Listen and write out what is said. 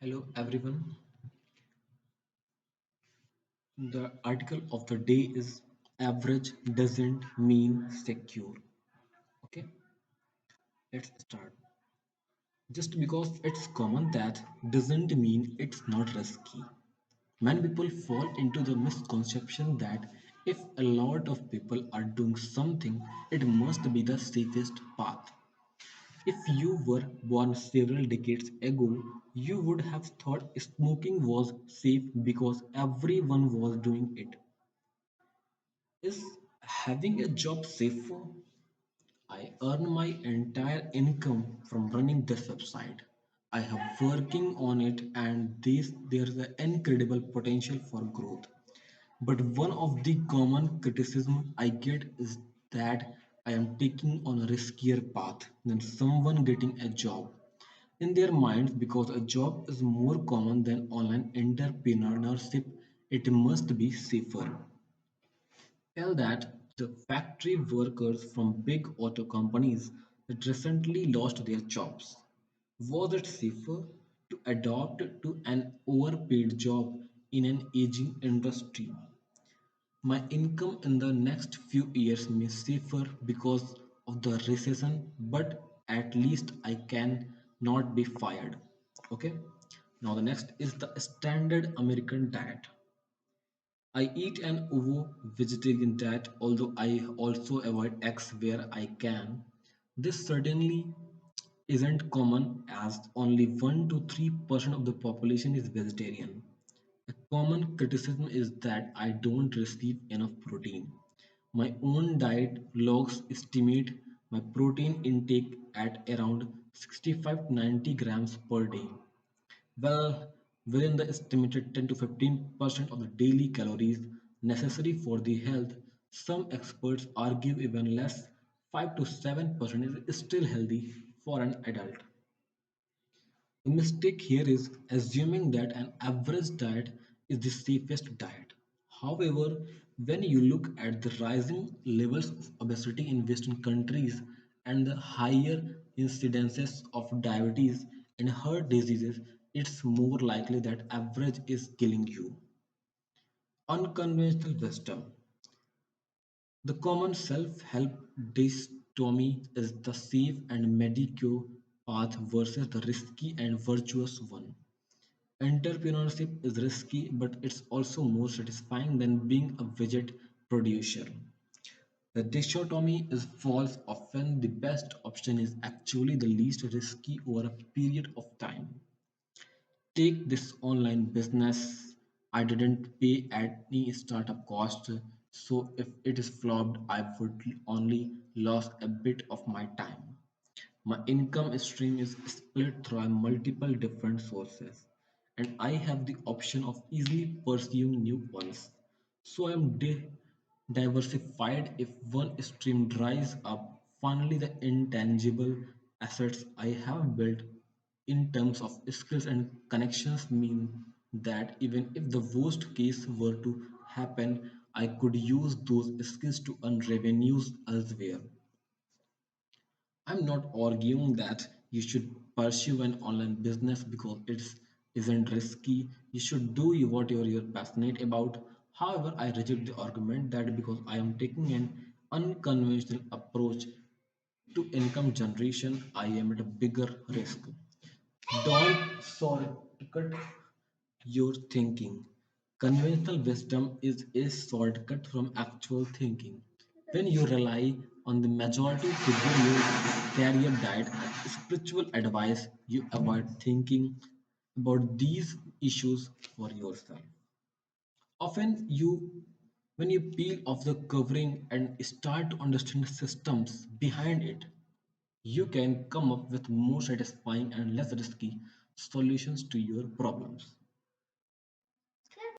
Hello everyone. The article of the day is average doesn't mean secure. Okay, let's start. Just because it's common that doesn't mean it's not risky. Many people fall into the misconception that if a lot of people are doing something, it must be the safest path. If you were born several decades ago, you would have thought smoking was safe because everyone was doing it. Is having a job safer? I earn my entire income from running this website. I have working on it and there's an incredible potential for growth. But one of the common criticism I get is that I am taking on a riskier path than someone getting a job. In their minds, because a job is more common than online entrepreneurship, it must be safer. Tell that the factory workers from big auto companies that recently lost their jobs. Was it safer to adopt to an overpaid job in an aging industry? My income in the next few years may suffer because of the recession, but at least I can not be fired. Okay. Now the next is the standard American diet. I eat an ovo-vegetarian diet, although I also avoid eggs where I can. This certainly isn't common as only 1 to 3% of the population is vegetarian. A common criticism is that I don't receive enough protein. My own diet logs estimate my protein intake at around 65 to 90 grams per day. Well, within the estimated 10 to 15% of the daily calories necessary for the health, some experts argue even less, 5 to 7% is still healthy for an adult. The mistake here is assuming that an average diet is the safest diet. However, when you look at the rising levels of obesity in Western countries and the higher incidences of diabetes and heart diseases, it's more likely that average is killing you. Unconventional wisdom. The common self-help dichotomy is the safe and mediocre path versus the risky and virtuous one. Entrepreneurship is risky, but it's also more satisfying than being a widget producer. The dichotomy is false. Often, the best option is actually the least risky over a period of time. Take this online business. I didn't pay any startup cost, so if it is flopped, I would only lose a bit of my time. My income stream is split through multiple different sources, and I have the option of easily pursuing new ones. So I am diversified. If one stream dries up, finally the intangible assets I have built in terms of skills and connections mean that even if the worst case were to happen, I could use those skills to earn revenues elsewhere. I'm not arguing that you should pursue an online business because it isn't risky. You should do what you're passionate about. However, I reject the argument that because I am taking an unconventional approach to income generation, I am at a bigger risk. Don't shortcut your thinking. Conventional wisdom is a shortcut from actual thinking. When you rely on the majority to give you career diet and spiritual advice, you avoid thinking about these issues for yourself. Often when you peel off the covering and start to understand the systems behind it, you can come up with more satisfying and less risky solutions to your problems.